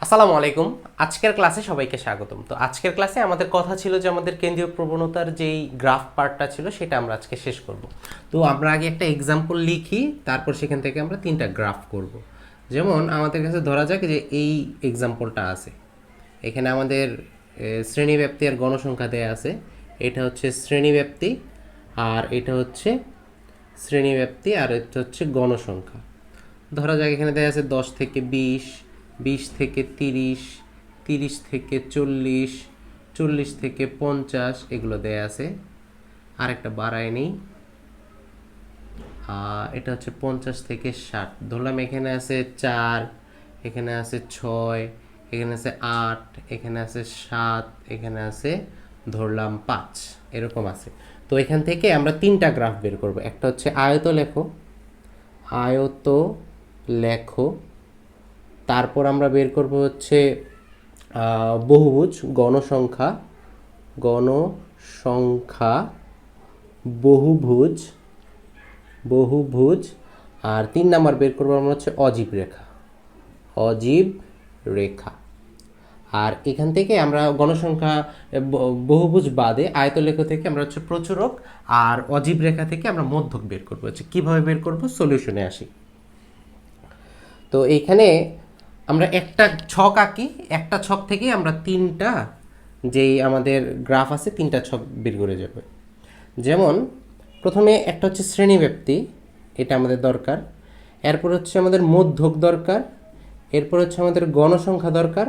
আসসালামু আলাইকুম। আজকের ক্লাসে সবাইকে স্বাগতম। তো আজকের ক্লাসে আমাদের কথা ছিল যে আমাদের কেন্দ্রীয় প্রবণতার যেই গ্রাফ পার্টটা ছিল সেটা আমরা আজকে শেষ করব। তো আমরা আগে একটা এক্সাম্পল লিখি, তারপর সেখান থেকে আমরা তিনটা গ্রাফ করব। যেমন আমাদের কাছে ধরা যাক যে এই এক্সাম্পলটা আছে, এখানে আমাদের শ্রেণীব্যাপ্তি আর গণসংখ্যা দেয়া আছে। এটা হচ্ছে শ্রেণীব্যাপ্তি, আর এটা হচ্ছে শ্রেণীব্যাপ্তি, আর এটা হচ্ছে গণসংখ্যা। ধরা যাক এখানে দেখা যাচ্ছে 10 থেকে 20, 20 থেকে 30, 30 থেকে 40, 40 থেকে 50 এগুলো দেয়া আছে। আরেকটা বাড়ায় নেই, এটা হচ্ছে 50 থেকে 60। ধরলাম এখানে আছে 4, এখানে আছে 6, এখানে আছে 8, এখানে আছে 7, এখানে আছে ধরলাম 5, এরকম আছে। তো এখান থেকে আমরা তিনটা গ্রাফ বের করব। একটা হচ্ছে আয়ত লেখো, আয়ত লেখো। তারপর আমরা বের করব হচ্ছে বহুভুজ, গণসংখ্যা, গণসংখ্যা, বহুভুজ, বহুভুজ। আর 3 নাম্বার বের করবো আমরা হচ্ছে অজীব রেখা, অজীব রেখা। আর এখান থেকে আমরা গণসংখ্যা, বহুভুজ বাদে আয়তলেখ থেকে আমরা হচ্ছে প্রচুরক, আর অজীব রেখা থেকে আমরা মধ্যক বের করবো। হচ্ছে কীভাবে বের করবো, সলিউশনে আসি। তো এইখানে আমরা একটা ছক আঁকি, একটা ছক থেকে আমরা তিনটা যেই আমাদের গ্রাফ আছে তিনটা ছক বের করে যাবে। যেমন প্রথমে একটা হচ্ছে শ্রেণীব্যাপ্তি, এটা আমাদের দরকার। এরপর হচ্ছে আমাদের মধ্যক দরকার, এরপর হচ্ছে আমাদের গণসংখ্যা দরকার,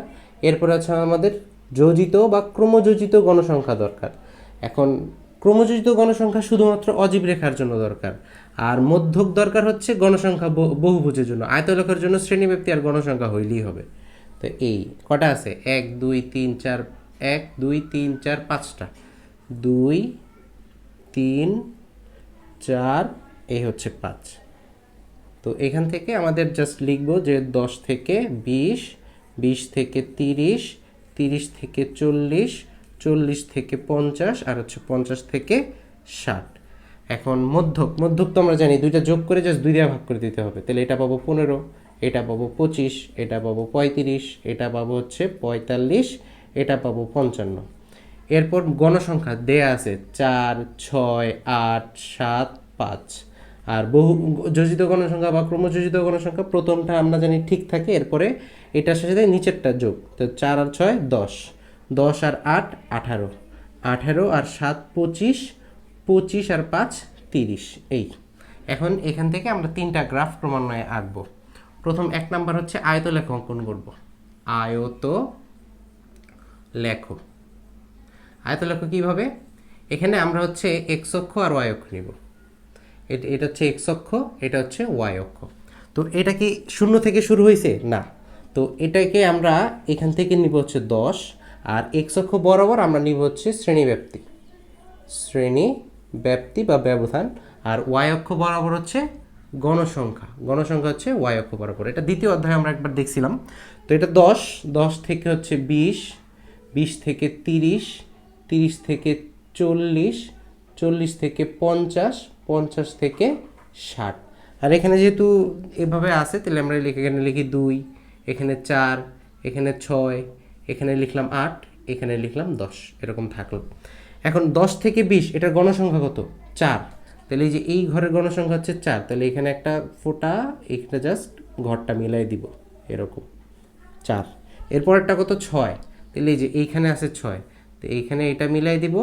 এরপর হচ্ছে আমাদের যোজিত বা ক্রমযোজিত গণসংখ্যা দরকার। এখন ক্রমযোজিত গণসংখ্যা শুধুমাত্র অজীব রেখার জন্য দরকার, আর মধ্যক দরকার হচ্ছে গণসংখ্যা বহুভুজের জন্য। আয়তলেখার জন্য শ্রেণীব্যাপ্তি আর গণসংখ্যা হইলেই হবে। তো এই কটা আছে, 1 2 3 4, 1 2 3 4 5টা, 2 3 4, এই হচ্ছে 5। তো এখান থেকে আমাদের জাস্ট লিখব যে 10 থেকে 20, 20 থেকে 30, 30 থেকে 40, 40 থেকে 50, আর হচ্ছে 50 থেকে 60। এখন মধ্যক, মধ্যক তো আমরা জানি দুইটা যোগ করে জাস্ট 2 দিয়ে ভাগ করে দিতে হবে। তাহলে এটা পাবো 15, এটা পাবো 25, এটা পাবো 35, এটা পাবো হচ্ছে 45, এটা পাবো 55। এরপর গণসংখ্যা দেয়া আছে 4, 6, 8, 7, 5। আর বহু যোজিত গণসংখ্যা বা ক্রমযোজিত গণসংখ্যা প্রথমটা আমরা জানি ঠিক থাকে, এরপরে এটার সাথে নিচেরটা যোগ। তো 4 আর 6 10, 10 আর 8 18, 18 আর 7 25, 25 আর 5 30। এই এখন এখান থেকে আমরা তিনটা গ্রাফ ক্রমান্বয়ে আঁকবো। প্রথম 1 নাম্বার হচ্ছে আয়ত লেখ অঙ্কন করব। আয়ত লেখো। আয়ত লেখো কীভাবে, এখানে আমরা হচ্ছে এক্স অক্ষ আর ওয়াই অক্ষ নিব। এটা হচ্ছে এক্স অক্ষ, এটা হচ্ছে ওয়াই অক্ষ। তো এটা কি শূন্য থেকে শুরু হয়েছে না, তো এটাকে আমরা এখান থেকে নিব হচ্ছে 10, আর এক্স অক্ষ বরাবর আমরা নিব হচ্ছে শ্রেণীব্যাপ্তি, শ্রেণীব্যাপ্তি বা ব্যবধান। আর ওয়াই অক্ষ বরাবর হচ্ছে গণসংখ্যা, গণসংখ্যা হচ্ছে ওয়াই অক্ষ বরাবর। এটা দ্বিতীয় অধ্যায়ে আমরা একবার দেখছিলাম। তো এটা 10, 10 থেকে হচ্ছে 20, 20 থেকে 30, 30 থেকে 40, 40 থেকে 50, 50 থেকে 60। আর এখানে যেহেতু এভাবে আছে তাহলে আমরা এখানে লিখি 2, এখানে 4, এখানে 6, এখানে লিখলাম 8, এখানে লিখলাম 10, এরকম থাকলো। এখন 10 থেকে 20 এটার গণসংখ্যা কত, 4। তাহলে এই যে এই ঘরের গণসংখ্যা হচ্ছে 4, তাহলে এখানে একটা ফোঁটা, এখানে জাস্ট ঘরটা মিলাই দিব এরকম 4। এরপর একটা কত, 6। তাহলে এই যে এইখানে আছে 6, তো এইখানে এটা মিলাই দিব,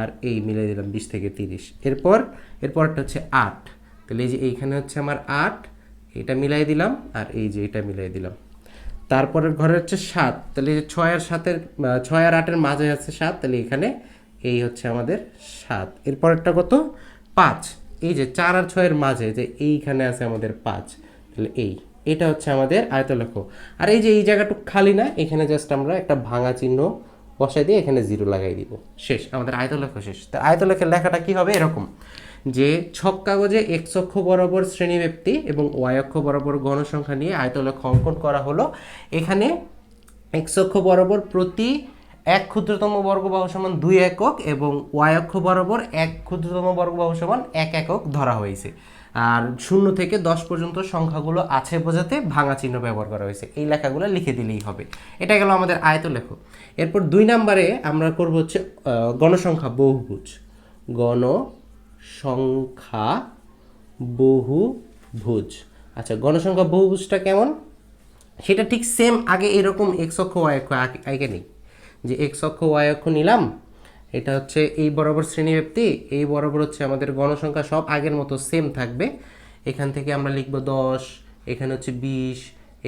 আর এই মিলাই দিলাম 20 থেকে 30। এরপরটা হচ্ছে 8, তাহলে এই যে এইখানে হচ্ছে আমার 8, এটা মিলাই দিলাম, আর এই যে এটা মিলাই দিলাম। তারপরের ঘরে হচ্ছে 7, তাহলে এই যে 6 আর 7-এর, 6 আর 8-এর মাঝে আছে 7, তাহলে এখানে এই হচ্ছে আমাদের 7। এরপরেরটা কত, 5, এই যে 4 আর 6-এর মাঝে যে এইখানে আছে আমাদের 5, তাহলে এটা হচ্ছে আমাদের আয়তলেখ। আর এই যে এই জায়গাটুকু খালি না, এখানে জাস্ট আমরা একটা ভাঙা চিহ্ন বসাই দিয়ে এখানে 0 লাগাই দিব, শেষ, আমাদের আয়তলেখ শেষ। তো আয়তলেখের লেখাটা কি হবে, এরকম যে ছক কাগজে এক্স অক্ষ বরাবর শ্রেণীব্যাপ্তি এবং ওয়াই অক্ষ বরাবর গণসংখ্যা নিয়ে আয়তলেখ অঙ্কন করা হলো। এখানে এক্স অক্ষ বরাবর প্রতি 1 ক্ষুদ্রতম বর্গবাহু সমান 2 একক এবং ওয়াই অক্ষ বরাবর 1 ক্ষুদ্রতম বর্গবাহু সমান 1 একক ধরা হয়েছে। আর 0 থেকে 10 পর্যন্ত সংখ্যাগুলো আছে বোঝাতে ভাঙা চিহ্ন ব্যবহার করা হয়েছে। এই লেখাগুলো লিখে দিলেই হবে। এটা গেল আমাদের আয়তলেখ। এরপর 2 নম্বরে আমরা করব হচ্ছে গণসংখ্যা বহুভুজ। গণসংখ্যা বহুভুজ। আচ্ছা, গণসংখ্যা বহুভুজটা কেমন সেটা ঠিক সেম আগে এরকম এক্স অক্ষ ওয়াই অক্ষ আগে নেই, যে এক্স অক্ষ ওয়াই অক্ষ নিলাম, এটা হচ্ছে এই বরাবর শ্রেণীব্যাপ্তি, এই বরাবর হচ্ছে আমাদের গণসংখ্যা, সব আগের মতো সেম থাকবে। এখান থেকে আমরা লিখব 10, এখানে হচ্ছে 20,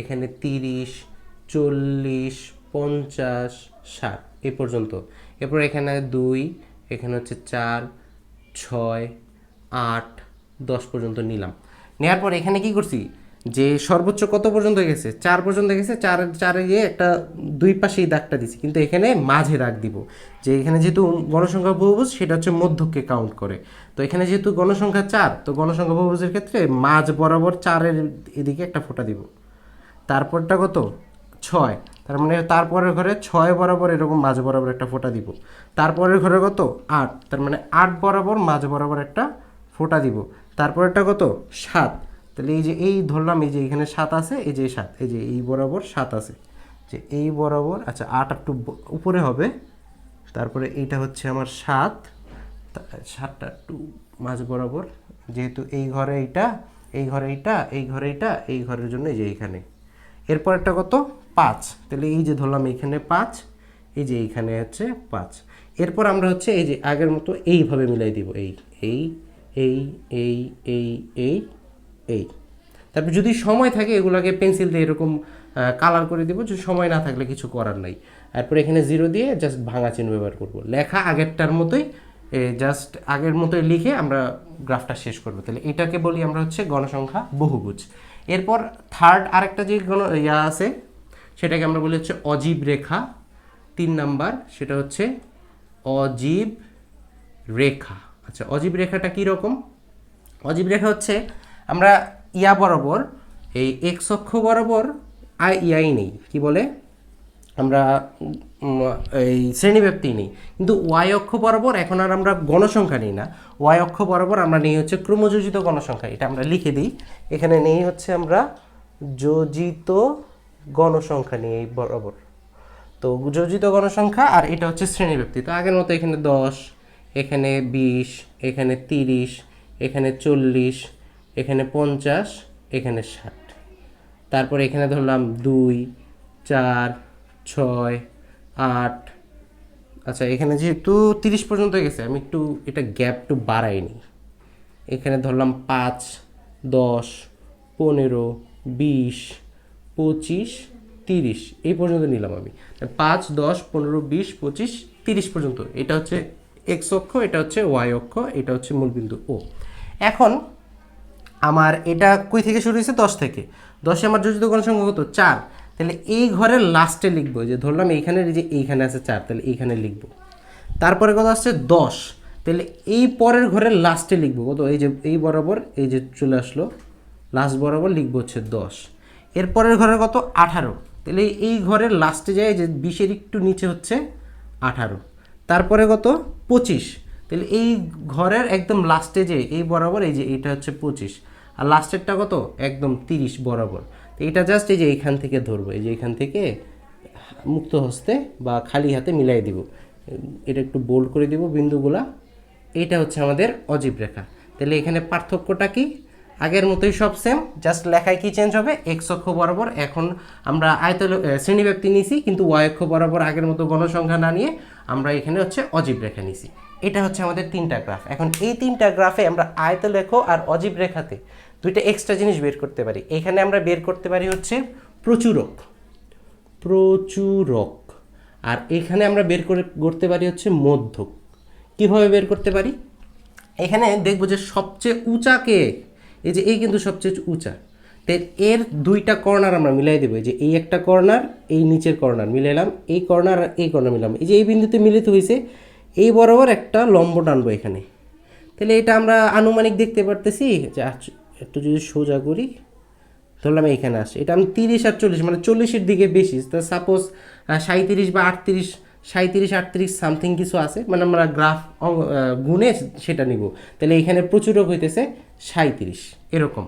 এখানে 30, 40, 50, 60 এই পর্যন্ত। এরপর এখানে 2, এখানে হচ্ছে 4, 6, 8, 10 পর্যন্ত নিলাম। নেওয়ার পর এখানে কি করছি, যে সর্বোচ্চ কত পর্যন্ত গেছে, 4 পর্যন্ত গেছে, 4 গিয়ে একটা দুই পাশেই দাগটা দিছি, কিন্তু এখানে মাঝে দাগ দিব, যে এখানে যেহেতু গণসংখ্যা বহুভুজ সেটা হচ্ছে মধ্যককে কাউন্ট করে। তো এখানে যেহেতু গণসংখ্যা 4, তো গণসংখ্যা বহুভুজের ক্ষেত্রে মাঝ বরাবর 4-এর এদিকে একটা ফোঁটা দিব। তারপরটা কত, 6, তার মানে তারপরের ঘরে 6 বরাবর এরকম মাঝ বরাবর একটা ফোঁটা দিব। তারপরের ঘরে কত, 8, তার মানে 8 বরাবর মাঝ বরাবর একটা ফোঁটা দিব। তারপরেরটা কত, 7, তাহলে এই যে এই ধরলাম, এই যে এখানে 7 আছে, এই যে 7, এই যে এই বরাবর 7 আছে, যে এই বরাবর, আচ্ছা 8 একটু উপরে হবে, তারপরে এইটা হচ্ছে আমার 7, 7টা একটু মাঝ বরাবর, যেহেতু এই ঘরে এইটা, এই ঘরে এইটা, এই ঘরে এইটা, এই ঘরের জন্য এই যে এইখানে। এরপর একটা কত, 5, তাহলে এই যে ধরলাম এইখানে 5, এই যে এইখানে হচ্ছে 5। এরপর আমরা হচ্ছে এই যে আগের মতো এইভাবে মিলাই দিব, এই এই এই এই এই এই এই। তারপর যদি সময় থাকে এগুলোকে পেন্সিল দিয়ে এরকম কালার করে দিব, যদি সময় না থাকলে কিছু করার নাই। তারপর এখানে 0 দিয়ে জাস্ট ভাঙা চিহ্ন ব্যবহার করব, লেখা আগেরটার মতোই, জাস্ট আগের মতোই লিখে আমরা গ্রাফটা শেষ করব। তাহলে এটাকে বলি আমরা হচ্ছে গণসংখ্যা বহুভুজ। এরপর থার্ড আরেকটা যে আছে সেটাকে আমরা বলি হচ্ছে অজীব রেখা। 3 নাম্বার, সেটা হচ্ছে অজীব রেখা। আচ্ছা, অজীব রেখাটা কী রকম? অজীব রেখা হচ্ছে আমরা ইয়া বরাবর, এই এক্স অক্ষ বরাবর ইয়াই নেই, কি বলে আমরা এই শ্রেণীব্যাপ্তি নেই, কিন্তু ওয়াই অক্ষ বরাবর এখন আর আমরা গণসংখ্যা নিই না, ওয়াই অক্ষ বরাবর আমরা নেই হচ্ছে ক্রমযোজিত গণসংখ্যা। এটা আমরা লিখে দিই, এখানে নেই হচ্ছে আমরা যোজিত গণসংখ্যা নিই এই বরাবর। তো যোজিত গণসংখ্যা, আর এটা হচ্ছে শ্রেণীব্যাপ্তি। তো আগের মতো এখানে 10, এখানে 20, এখানে 30, এখানে 40, এখানে 50, এখানে 60। তারপরে এখানে ধরলাম 2, 4, 6, 8। আচ্ছা, এখানে যেহেতু 30 পর্যন্ত গেছে, আমি একটু এটা গ্যাপ একটু বাড়াই নিই। এখানে ধরলাম 5, 10, 15, 20, 25, 30 এই পর্যন্ত নিলাম আমি। 5, 10, 15, 20, 25, 30 পর্যন্ত। এটা হচ্ছে এক্স অক্ষ, এটা হচ্ছে ওয়াই অক্ষ, এটা হচ্ছে মূলবিন্দু ও। এখন আমার এটা কই থেকে শুরু হয়েছে, 10 থেকে। 10এ আমার যোজিত গণসংখ্যা কত, 4, তাহলে এই ঘরের লাস্টে লিখবো, যে ধরলাম এইখানে, যে এইখানে আছে 4, তাহলে এইখানে লিখবো। তারপরে কত আসছে, 10, তাহলে এই পরের ঘরের লাস্টে লিখবো কত, এই যে এই বরাবর, এই যে চলে আসলো লাস্ট বরাবর লিখবো হচ্ছে 10। এরপরের ঘরের কত, 18, তাহলে এই ঘরের লাস্টে যায়, যে 20-এর একটু নিচে হচ্ছে 18। তারপরে কত, 25, তাহলে এই ঘরের একদম লাস্টে যে এই বরাবর, এই যে এইটা হচ্ছে 25, আর লাস্টেরটা কত, একদম 30 বরাবর। তো এটা জাস্ট এই যে এইখান থেকে ধরবো, এই যে এইখান থেকে মুক্ত হস্তে বা খালি হাতে মিলাই দিব, এটা একটু বোল্ড করে দিব বিন্দুগুলা। এইটা হচ্ছে আমাদের অজীব রেখা। তাহলে এখানে পার্থক্যটা কি, আগের মতোই সব সেম, জাস্ট লেখায় কি চেঞ্জ হবে, এক্স অক্ষ বরাবর এখন আমরা শ্রেণীব্যাপ্তি নিয়েছি, কিন্তু ওয়াই অক্ষ বরাবর আগের মতো গণসংখ্যা না নিয়ে আমরা এখানে হচ্ছে অজীব রেখা নিয়েছি। এটা হচ্ছে আমাদের 3টা গ্রাফ। এখন এই 3টা গ্রাফে আমরা আয়তলেখ আর অজীব রেখাতে 2টা এক্সট্রা জিনিস বের করতে পারি। এখানে আমরা বের করতে পারি হচ্ছে প্রচুরক, প্রচুরক, আর এখানে আমরা বের করতে পারি হচ্ছে মধ্যক। কিভাবে বের করতে পারি, এখানে দেখবো যে সবচেয়ে উঁচা কে, এই যে এই কিন্তু সবচেয়ে উঁচা, তাই এর 2টা কর্নার আমরা মিলাই দেবো, যে এই একটা কর্নার, এই নিচের কর্নার মিলাইলাম, এই কর্নার আর এই কর্নার মিলাম, এই যে এই বিন্দুতে মিলিত হয়েছে, এই বরাবর একটা লম্ব টানবো এখানে। তাহলে এটা আমরা আনুমানিক দেখতে পারতেছি, যে একটু যদি সোজা করি, ধরলাম এইখানে আসে, এটা আমি 30 আর 40 মানে 40-এর দিকে বেশি, তা সাপোজ 37 বা 38, 37, 38 সামথিং কিছু আছে, মানে আমরা গ্রাফ গুনে সেটা নিব। তাহলে এখানে প্রচুরক হইতেছে 37 এরকম।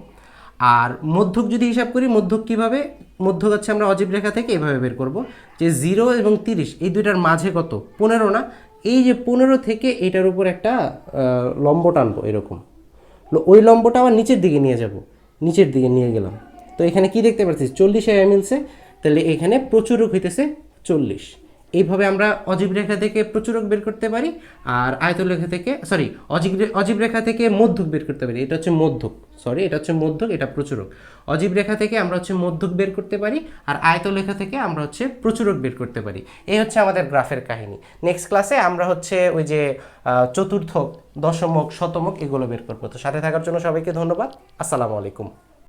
আর মধ্যক যদি হিসাব করি, মধ্যক কীভাবে, মধ্যক হচ্ছে আমরা অজীব রেখা থেকে এভাবে বের করব যে 0 এবং 30 এই দুইটার মাঝে কত 15 না, এই যে 15 থেকে এটার উপর একটা লম্ব টানবো এরকম, ওই লম্বটা আবার নিচের দিকে নিয়ে যাব, নিচের দিকে নিয়ে গেলাম। তো এখানে কি দেখতে পাচ্ছি 40 মিলছে, তাহলে এখানে প্রচুরক হইতেছে 40। এইভাবে আমরা অজীব রেখা থেকে প্রচুরক বের করতে পারি, আর আয়তল রেখা থেকে অজীব রেখা থেকে মধ্যক বের করতে পারি। এটা হচ্ছে মধ্যক, এটা হচ্ছে মধ্যক, এটা প্রচুরক। অজীব রেখা থেকে আমরা হচ্ছে মধ্যক বের করতে পারি, আর আয়তল রেখা থেকে আমরা হচ্ছে প্রচুরক বের করতে পারি। এই হচ্ছে আমাদের গ্রাফের কাহিনী। নেক্সট ক্লাসে আমরা হচ্ছে ওই যে চতুর্থক, দশমক, শতমক এগুলো বের করবো। তো সাথে থাকার জন্য সবাইকে ধন্যবাদ। আসসালামু আলাইকুম।